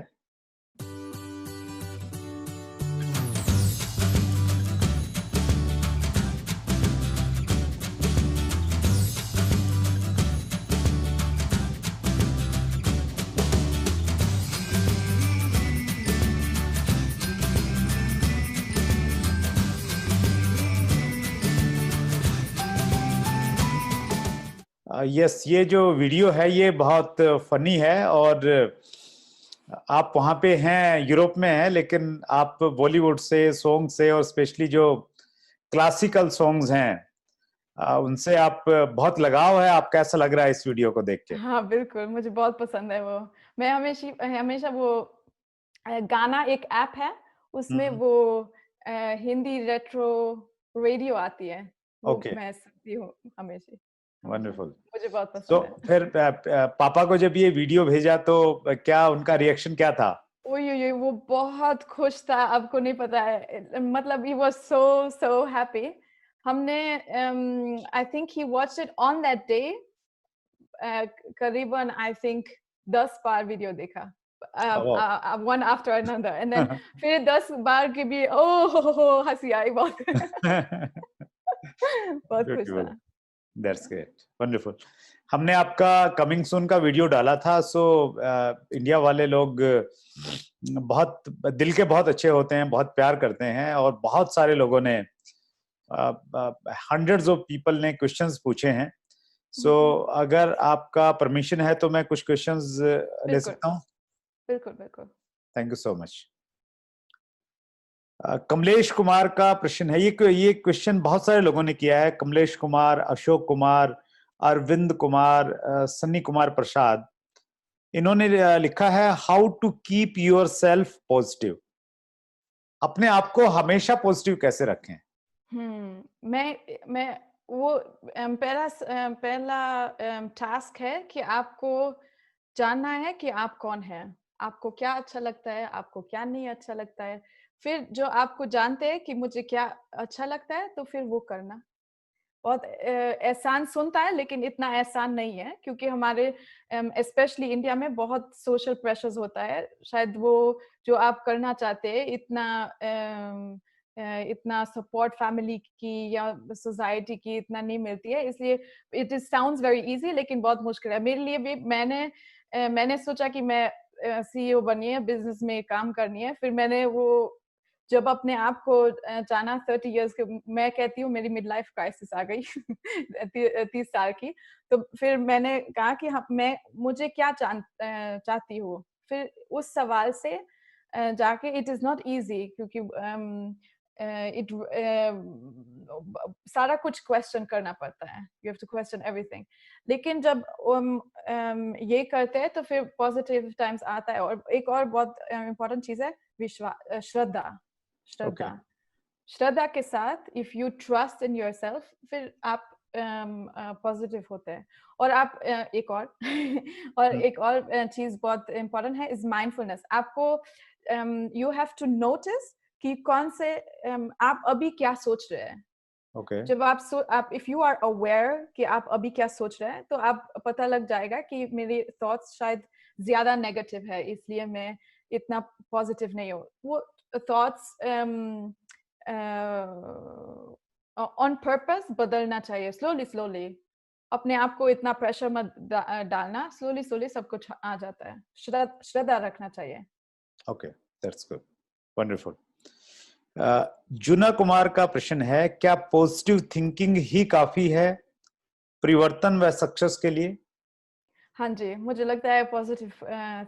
यस, ये जो वीडियो है ये बहुत फनी है और आप वहां पे हैं, यूरोप में हैं, लेकिन आप बॉलीवुड से सॉन्ग से और स्पेशली जो क्लासिकल सॉन्ग्स हैं उनसे आप बहुत लगाव है. आपको कैसा लग रहा है इस वीडियो को देख के? हाँ बिल्कुल, मुझे बहुत पसंद है वो. मैं हमेशा वो गाना एक ऐप है उसमें वो हिंदी रेट्रो रेडियो आती है, वो मैं सुनती हूँ हमेशा. वंडरफुल. मुझे बहुत तो पसंद है. फिर पापा को जब ये वीडियो भेजा तो क्या उनका रिएक्शन क्या था? ओए वो बहुत खुश था, आपको नहीं पता है. मतलब he was so happy. हमने I think he watched it on that day. करीबन I think 10 बार वीडियो देखा. One after another and then फिर 10 बार की भी ओह हंसी आई बहुत. बहुत खुश था. That's great. Wonderful. हमने आपका कमिंग सून का वीडियो डाला था. सो इंडिया वाले लोग बहुत दिल के बहुत अच्छे होते हैं, बहुत प्यार करते हैं और बहुत सारे लोगों ने हंड्रेड्स ऑफ पीपल ने क्वेश्चंस पूछे हैं. सो अगर आपका परमिशन है तो मैं कुछ क्वेश्चंस ले सकता हूँ? बिल्कुल. Thank you so much. Kamlesh Kumar का प्रश्न है, ये क्वेश्चन बहुत सारे लोगों ने किया है. कमलेश कुमार, अशोक कुमार, अरविंद कुमार, सन्नी कुमार प्रसाद, इन्होंने लिखा है how to keep yourself positive. अपने आप को हमेशा पॉजिटिव कैसे रखें? मैं वो पहला टास्क है कि आपको जानना है कि आप कौन है, आपको क्या अच्छा लगता है, आपको क्या नहीं अच्छा लगता है. फिर जो आपको जानते हैं कि मुझे क्या अच्छा लगता है तो फिर वो करना. बहुत आसान सुनता है लेकिन इतना आसान नहीं है क्योंकि हमारे स्पेशली इंडिया में बहुत सोशल प्रेशर्स होता है. शायद वो जो आप करना चाहते हैं इतना सपोर्ट फैमिली की या सोसाइटी की इतना नहीं मिलती है, इसलिए it is sounds very easy लेकिन बहुत मुश्किल है मेरे लिए भी. मैंने सोचा कि मैं सीईओ बनी है, बिजनेस में काम करनी है. फिर मैंने वो जब अपने आप को जाना 30 इयर्स के, मैं कहती हूँ मेरी मिड लाइफ क्राइसिस आ गई 30 साल की। तो फिर मैंने कहा कि मुझे क्या चाहती हूँ। फिर उस सवाल से जाके इट इज नॉट इजी, क्योंकि सारा कुछ क्वेश्चन करना पड़ता है, you have to question everything. लेकिन जब ये करते हैं तो फिर पॉजिटिव टाइम्स आता है। और एक और बहुत इम्पोर्टेंट चीज है विश्वास, श्रद्धा। श्रद्धा के साथ if you trust in yourself, फिर आप पॉजिटिव होते हैं। और आप एक और और एक और चीज बहुत इम्पोर्टेंट है इज माइंडफुलनेस। आपको यू हैव टू नोटिस कि कौन से आप अभी क्या सोच रहे हैं। जब आप इफ यू आर अवेयर कि आप अभी क्या सोच रहे हैं, तो आप पता लग जाएगा कि मेरे थॉट्स शायद ज्यादा नेगेटिव है, इसलिए मैं इतना पॉजिटिव नहीं हूँ। वो थॉट्स ऑन पर्पस बदलना चाहिए, स्लोली। अपने आप को इतना प्रेशर मत डालना, स्लोली सब कुछ आ जाता है। श्रद्धा रखना चाहिए। Okay, that's good, wonderful. जुना कुमार का प्रश्न है, क्या पॉजिटिव थिंकिंग ही काफी है परिवर्तन व सक्सेस के लिए? हाँ जी, मुझे लगता है पॉजिटिव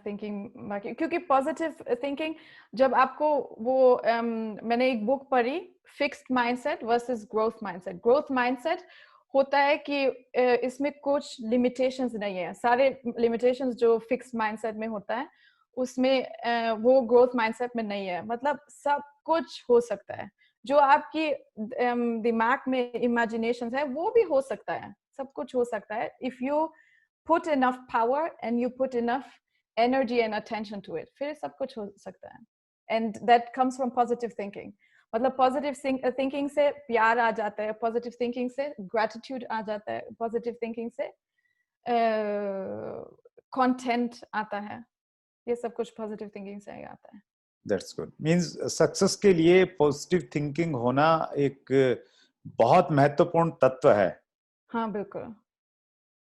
थिंकिंग बाकी, क्योंकि पॉजिटिव थिंकिंग जब आपको वो मैंने एक बुक पढ़ी, fixed mindset versus growth mindset. Growth mindset होता है कि इसमें कुछ लिमिटेशंस नहीं है। सारे लिमिटेशंस जो फिक्स्ड माइंडसेट में होता है उसमें वो ग्रोथ माइंडसेट में नहीं है। मतलब सब कुछ हो सकता है, जो आपकी दिमाग में इमेजिनेशंस है वो भी हो सकता है, सब कुछ हो सकता है if you put enough power and you put enough energy and attention to it, फिर सब कुछ हो सकता है। And that comes from positive thinking। मतलब पॉजिटिव थिंकिंग से प्यार आ जाता है, पॉजिटिव थिंकिंग से ग्रेटिट्यूड आ जाता है, पॉजिटिव थिंकिंग से कंटेंट आता है। ये सब कुछ पॉजिटिव थिंकिंग से आता है। That's good. Means सक्सेस के लिए पॉजिटिव थिंकिंग होना एक बहुत महत्वपूर्ण तत्व है। हाँ बिल्कुल,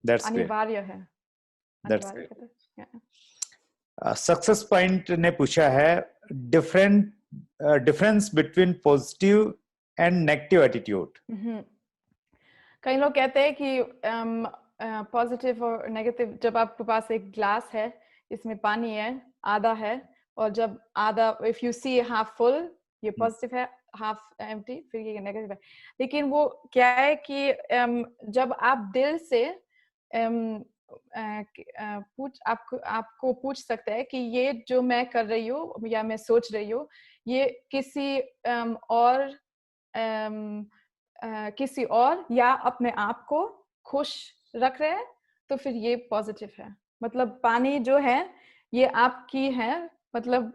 अनिवार्य है। सक्सेस पॉइंट ने पूछा है, difference between positive and negative attitude. कई लोग कहते हैं कि पॉजिटिव और नेगेटिव, जब आपके पास एक ग्लास है, इसमें पानी है, आधा है, और जब आधा, if you see half full, ये पॉजिटिव है, हाफ एम्प्टी, फिर ये नेगेटिव है। लेकिन वो क्या है कि जब आप दिल से आपको पूछ सकते हैं कि ये जो मैं कर रही हूँ या मैं सोच रही हूँ, ये किसी और या अपने आप को खुश रख रहे हैं, तो फिर ये पॉजिटिव है। मतलब पानी जो है ये आपकी है, मतलब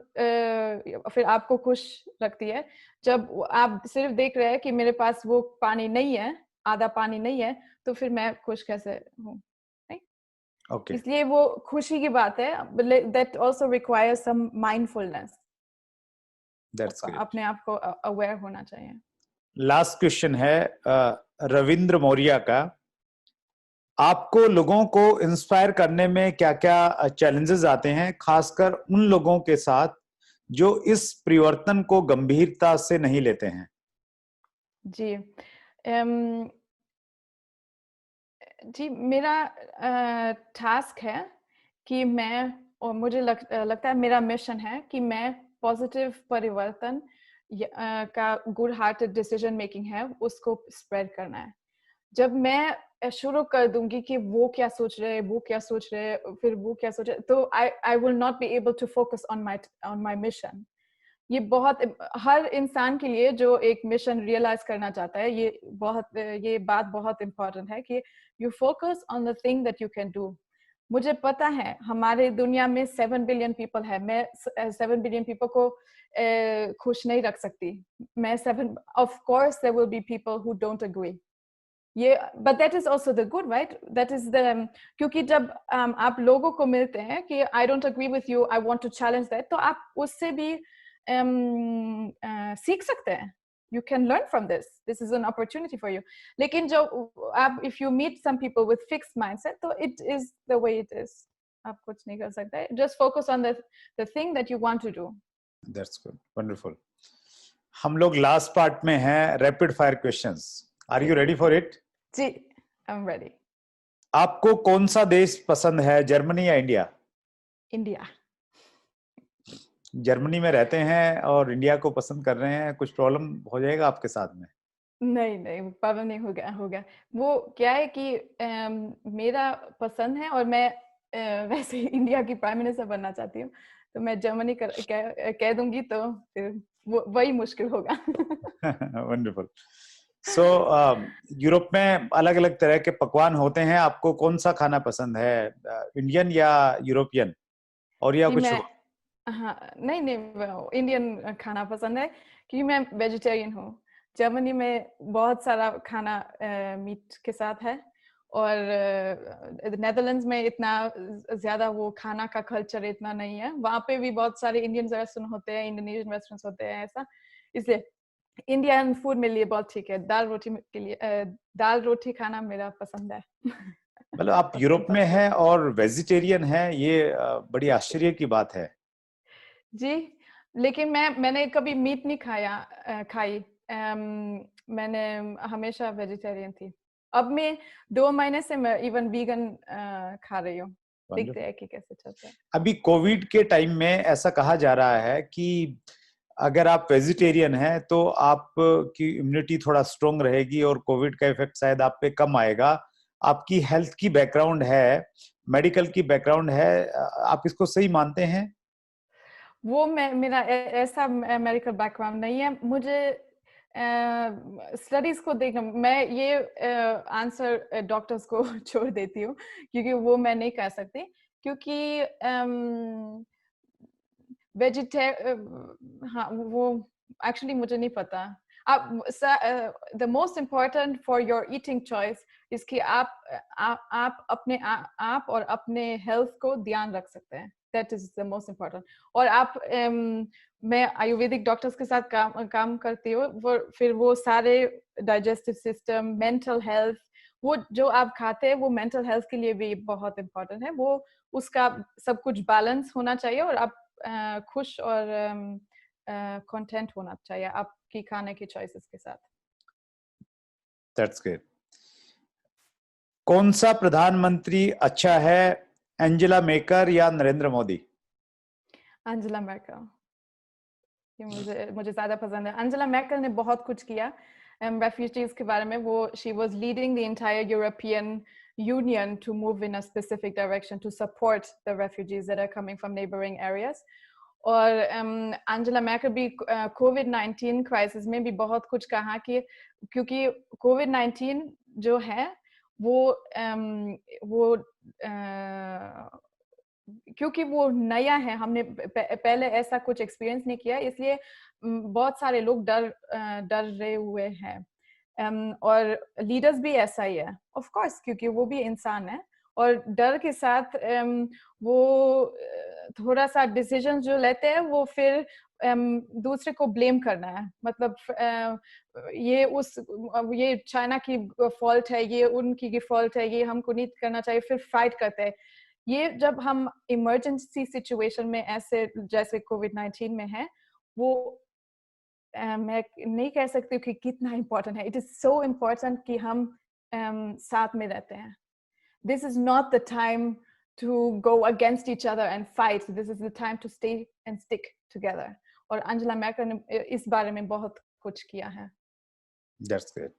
फिर आपको खुश रखती है। जब आप सिर्फ देख रहे हैं कि मेरे पास वो पानी नहीं है, आधा पानी नहीं है, तो फिर मैं खुश कैसे हूँ? Okay. इसलिए वो खुशी की बात है। That also requires some mindfulness। That's great. अपने आप को अवेयर होना चाहिए। लास्ट क्वेश्चन है रविंद्र मौर्य का, आपको लोगों को इंस्पायर करने में क्या-क्या चैलेंजेस आते हैं, खासकर उन लोगों के साथ जो इस परिवर्तन को गंभीरता से नहीं लेते हैं? जी, जी मेरा टास्क है कि मैं, और मुझे लगता है मेरा मिशन है कि मैं पॉजिटिव परिवर्तन का गुड हार्टेड डिसीजन मेकिंग है उसको स्प्रेड करना है। जब मैं शुरू कर दूंगी कि वो क्या सोच रहे हैं, वो क्या सोच रहे हैं, फिर वो क्या सोच रहे, तो I will not be able to focus on my mission. ये बहुत, हर इंसान के लिए जो एक मिशन रियलाइज करना चाहता है, ये बात बहुत इंपॉर्टेंट है कि you focus on the thing that you can do. मुझे पता है हमारे दुनिया में 7 बिलियन पीपल है, मैं 7 बिलियन पीपल को खुश नहीं रख सकती। मैं 7, of course there will be people who don't agree, ये, but that is also the good, right? That is the, क्योंकि जब आप लोगों को मिलते हैं कि I don't agree with you, I want to challenge that, तो आप उससे भी सीख सकते हैं। You can learn from this. This is an opportunity for you. लेकिन जो आप, if you meet some people with fixed mindset, तो it is the way it is. आप कुछ नहीं कर सकते। Just focus on the thing that you want to do. That's good. Wonderful. हम लोग लास्ट पार्ट में हैं, rapid fire questions. Are you ready for it? जी, आई एम रेडी। आपको कौन सा देश पसंद है, जर्मनी या इंडिया? इंडिया। जर्मनी में रहते हैं और इंडिया को पसंद कर रहे हैं, कुछ प्रॉब्लम हो जाएगा आपके साथ में? नहीं नहीं, पागल नहीं होगा। वो क्या है कि मेरा पसंद है और मैं वैसे ही इंडिया की प्राइम मिनिस्टर बनना चाहती हूँ, तो मैं जर्मनी कह दूंगी तो फिर वही मुश्किल होगा। वंडरफुल। सो यूरोप में अलग अलग तरह के पकवान होते हैं, आपको कौन सा खाना पसंद है, इंडियन या यूरोपियन, और या कि कुछ मैं और? हाँ नहीं नहीं, इंडियन खाना पसंद है क्योंकि मैं वेजिटेरियन हूँ। जर्मनी में बहुत सारा खाना मीट के साथ है और नेदरलैंड्स में इतना ज्यादा वो खाना का कल्चर इतना नहीं है। वहाँ पे भी बहुत सारे इंडियन रेस्टोरेंट होते हैं, इंडोनेशियन रेस्टोरेंट होते हैं ऐसा, इसलिए इंडियन फूड मेरे लिए बहुत ठीक है। दाल रोटी के लिए दाल रोटी खाना मेरा पसंद है। मतलब आप यूरोप में हैं और वेजिटेरियन हैं, ये बड़ी आश्चर्य की बात है। जी, लेकिन मैंने कभी मीट नहीं खाई। मैंने हमेशा वेजिटेरियन थी। अब मैं 2 महीने से मैं इवन वीगन खा रही हूँ। देखते हैं कि कैसे चलता है। अभी कोविड के टाइम में ऐसा कहा जा रहा है कि अगर आप वेजिटेरियन हैं तो आप की इम्यूनिटी थोड़ा स्ट्रोंग रहेगी और कोविड का इफेक्ट शायद आप पे कम आएगा। आपकी हेल्थ की बैकग्राउंड है, मेडिकल की बैकग्राउंड है, आप इसको सही मानते हैं? वो मेरा ऐसा मेडिकल बैकग्राउंड नहीं है। मुझे स्टडीज को देखना, मैं ये आंसर डॉक्टर्स को छोड़ देती हूँ क्योंकि वो मैं नहीं कह सकती, क्योंकि हाँ वो एक्चुअली मुझे नहीं पता। The most important for your eating choice is कि आप अपने आप और अपने हेल्थ को ध्यान रख सकते हैं। That is the most important. और आप मैं आयुर्वेदिक डॉक्टर्स के साथ काम करती हूँ, फिर वो सारे डाइजेस्टिव सिस्टम, मेंटल हेल्थ, वो जो आप खाते हैं वो मेंटल हेल्थ के लिए भी बहुत इम्पोर्टेंट है। वो उसका सब कुछ बैलेंस होना चाहिए और आप खुश और कंटेंट होना चाहिए आपकी खाने की चॉइसेस के साथ। That's good. कौन सा प्रधानमंत्री अच्छा है, एंजेला मेकर या नरेंद्र मोदी? Angela Merkel. ये मुझे ज्यादा पसंद है। एंजेला मैर्केल ने बहुत कुछ किया रेफ्यूजीज के बारे में। वो she was leading the entire European Union to move in a specific direction to support the refugees that are coming from neighbouring areas. और एंजेला मैर्केल भी कोविड-19 क्राइसिस में भी बहुत कुछ कहा कि क्योंकि कोविड-19 जो है वो क्योंकि वो नया है, हमने पहले ऐसा कुछ एक्सपीरियंस नहीं किया, इसलिए बहुत सारे लोग डर रहे हुए हैं। और लीडर्स भी ऐसा ही है ऑफ कोर्स, क्योंकि वो भी इंसान है और डर के साथ वो थोड़ा सा डिसीजन जो लेते हैं वो फिर दूसरे को ब्लेम करना है। मतलब ये चाइना की फॉल्ट है, ये उनकी फॉल्ट है, ये हमको नहीं करना चाहिए, फिर फाइट करते हैं। ये जब हम इमरजेंसी सिचुएशन में ऐसे जैसे कोविड-19 में है, वो मैं नहीं कह सकती हूँ कि कितना इम्पोर्टेंट है। इट इज सो इम्पोर्टेंट कि हम साथ में रहते हैं। This is not the time to go against each other and fight, this is the time to stay and stick together. और एंजेला मैर्केल ने इस बारे में बहुत कुछ किया है। That's good.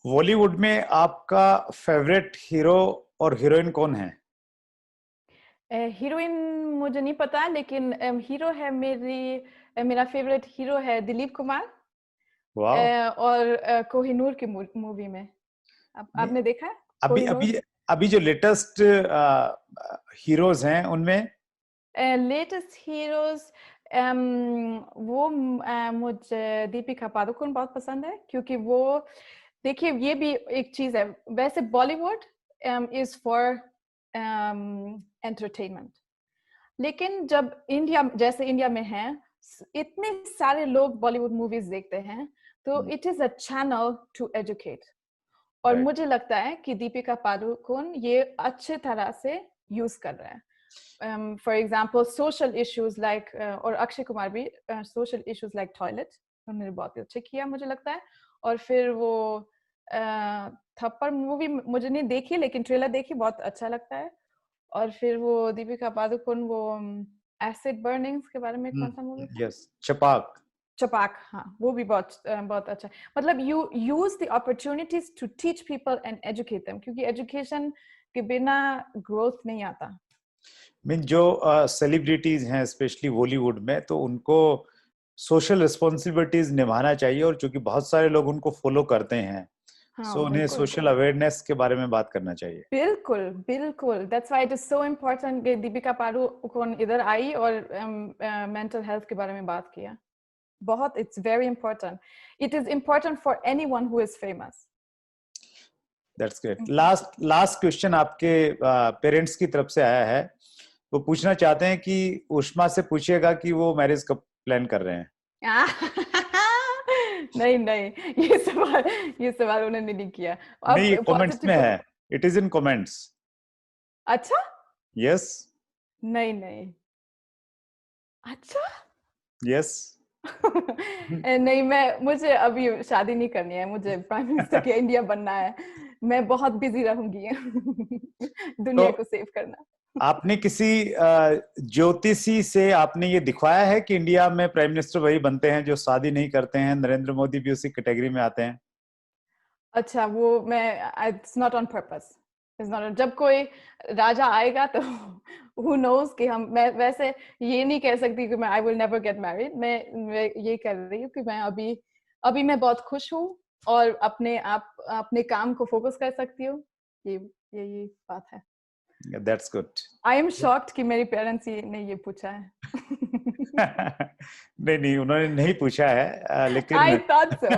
बॉलीवुड में आपका फेवरेट हीरो और हीरोइन कौन है? हीरोइन मुझे नहीं पता, लेकिन हीरो है मेरा फेवरेट हीरो है दिलीप कुमार। वाह। और कोहिनूर की मूवी में आपने देखा है अभी कोहिनूर? अभी अभी जो लेटेस्ट हीरोज हैं उनमें लेटेस्ट हीरोज वो मुझे दीपिका पादुकोण बहुत पसंद है, क्योंकि वो देखिए ये भी एक चीज है, वैसे बॉलीवुड इज फॉर एंटरटेनमेंट, लेकिन जब इंडिया में है, इतने सारे लोग बॉलीवुड मूवीज देखते हैं, तो it is a channel to educate. और मुझे लगता है कि दीपिका पादुकोण ये अच्छे तरह से यूज कर रहा है। For example social issues like, और अक्षय कुमार भी सोशल इश्यूज लाइक टॉयलेट, उन्होंने बहुत अच्छे किया मुझे लगता है। और फिर वो थप्पड़ मूवी मुझे नहीं देखी, लेकिन ट्रेलर देखी, बहुत अच्छा लगता है। और फिर वो दीपिका पादुकोण वो एसिड बर्निंग्स के बारे में कौन सा मूवी था? यस, छपाक। छपाक, हाँ, वो भी बहुत अच्छा। मतलब you use the opportunities to teach people and educate them, क्योंकि एजुकेशन के बिना ग्रोथ नहीं आता। मीन जो सेलिब्रिटीज हैं स्पेशली बॉलीवुड में, तो उनको सोशल रिस्पॉन्सिबिलिटीज निभाना चाहिए, और चूंकि बहुत सारे लोग उनको फॉलो करते हैं, हाँ, सो उन्हें बिल्कुल सोशल अवेयरनेस के बारे में बात करना चाहिए। बिल्कुल बिल्कुल। That's why it is so important कि दीपिका पादुकोण इधर आई और मेंटल हेल्थ के बारे में बात किया। बहुत, it's very important. It is important for anyone who is famous. That's great. Last question आपके पेरेंट्स की तरफ से आया है। वो पूछना चाहते हैं कि उष्मा से पूछिएगा कि वो मैरिज कब प्लान कर रहे हैं। नहीं नहीं, ये सवाल उन्होंने नहीं किया। अब नहीं, कमेंट्स में है, इट इज इन कमेंट्स। अच्छा, यस। नहीं नहीं, अच्छा। यस। नहीं, मुझे अभी शादी नहीं करनी है, मुझे प्राइम मिनिस्टर के इंडिया बनना है। मैं बहुत बिजी रहूंगी दुनिया को सेव करना। आपने किसी ज्योतिषी से आपने ये दिखवाया है कि इंडिया में प्राइम मिनिस्टर वही बनते हैं जो शादी नहीं करते हैं? नरेंद्र मोदी भी उसी कैटेगरी में आते हैं। अच्छा, वो it's not on purpose. It's not, जब कोई राजा आएगा तो who knows कि मैं वैसे ये नहीं कह सकती कि मैं I will never get married. मैं ये कह रही हूँ कि मैं अभी मैं बहुत खुश हूँ और अपने काम को फोकस कर सकती हूँ। ये बात है। That's good. I am shocked कि मेरे पेरेंट्स ने ये पूछा है। नहीं, उन्होंने नहीं पूछा है, लेकिन I thought so.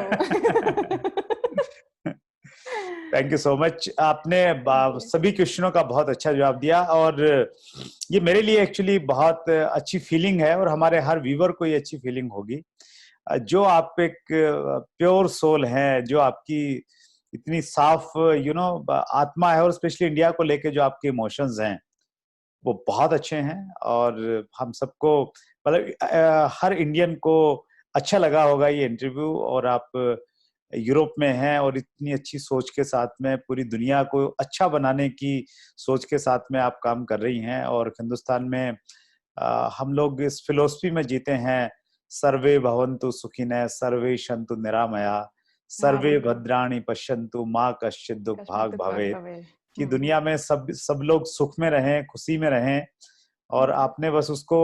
Thank you so much. आपने सभी क्वेश्चनों का बहुत अच्छा जवाब दिया, और ये मेरे लिए एक्चुअली बहुत अच्छी फीलिंग है, और हमारे हर व्यूवर को ये अच्छी फीलिंग होगी। जो आप एक प्योर सोल हैं, जो आपकी इतनी साफ आत्मा है, और स्पेशली इंडिया को लेके जो आपके इमोशंस हैं वो बहुत अच्छे हैं, और हम सबको मतलब हर इंडियन को अच्छा लगा होगा ये इंटरव्यू। और आप यूरोप में हैं और इतनी अच्छी सोच के साथ में पूरी दुनिया को अच्छा बनाने की सोच के साथ में आप काम कर रही हैं। और हिंदुस्तान में हम लोग इस फिलॉसफी में जीते हैं, सर्वे भवन्तु सुखिनः सर्वे सन्तु निरामया सर्वे भद्राणि पश्यन्तु माँ कश्चित् दुःख भाग् भवेत्, कि दुनिया में सब लोग सुख में रहें, खुशी में रहें। और आपने बस उसको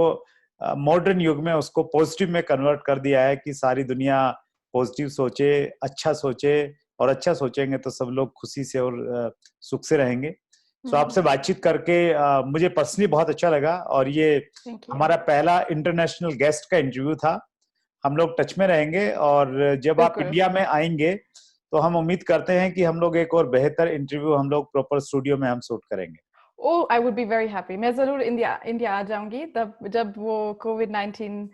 मॉडर्न युग में उसको पॉजिटिव में कन्वर्ट कर दिया है कि सारी दुनिया पॉजिटिव सोचे, अच्छा सोचे, और अच्छा सोचेंगे तो सब लोग खुशी से और सुख से रहेंगे। सो आपसे बातचीत करके मुझे पर्सनली बहुत अच्छा लगा, और ये हमारा पहला इंटरनेशनल गेस्ट का इंटरव्यू था। हम लोग टच में रहेंगे, और जब आप इंडिया में आएंगे तो हम उम्मीद करते हैं कि हम लोग एक और बेहतर इंटरव्यू हम लोग प्रॉपर स्टूडियो में हम शूट करेंगे। Oh, I would be very happy. मैं जरूर इंडिया आ जाऊंगी तब जब वो कोविड-19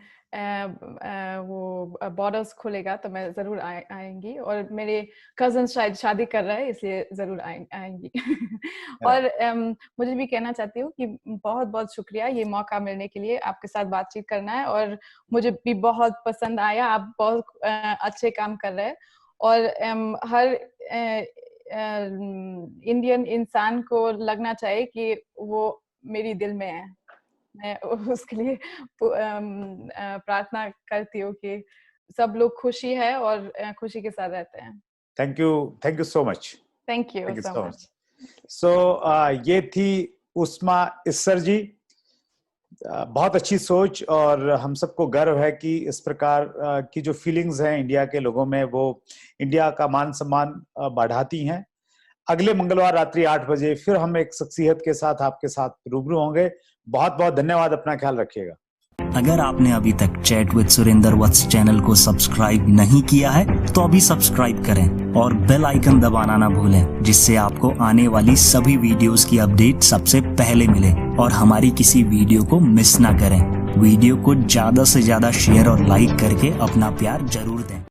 वो बॉर्डर्स खुलेगा तो मैं जरूर आएंगी। और मेरे कजन शायद शादी कर रहे हैं, इसलिए जरूर आएंगी। और मुझे भी कहना चाहती हूँ कि बहुत बहुत शुक्रिया ये मौका मिलने के लिए, आपके साथ बातचीत करना है। और मुझे भी बहुत पसंद आया, आप बहुत अच्छे काम कर रहे हैं। और हर इंडियन इंसान को लगना चाहिए कि वो मेरी दिल में है। मैं उसके लिए प्रार्थना करती हूँ कि सब लोग खुशी है और खुशी के साथ रहते हैं। Thank you so much. Thank you so much. So ये थी उष्मा इस्सर जी। बहुत अच्छी सोच, और हम सबको गर्व है कि इस प्रकार की जो फीलिंग्स हैं इंडिया के लोगों में, वो इंडिया का मान सम्मान बढ़ाती हैं। अगले मंगलवार रात्रि 8 बजे फिर हम एक शख्सियत के साथ आपके साथ रूबरू होंगे। बहुत बहुत धन्यवाद, अपना ख्याल रखिएगा। अगर आपने अभी तक chat with Surendra Vats channel को सब्सक्राइब नहीं किया है तो अभी सब्सक्राइब करें और बेल आइकन दबाना ना भूलें, जिससे आपको आने वाली सभी वीडियोस की अपडेट सबसे पहले मिले और हमारी किसी वीडियो को मिस ना करें। वीडियो को ज्यादा से ज्यादा शेयर और लाइक करके अपना प्यार जरूर दें।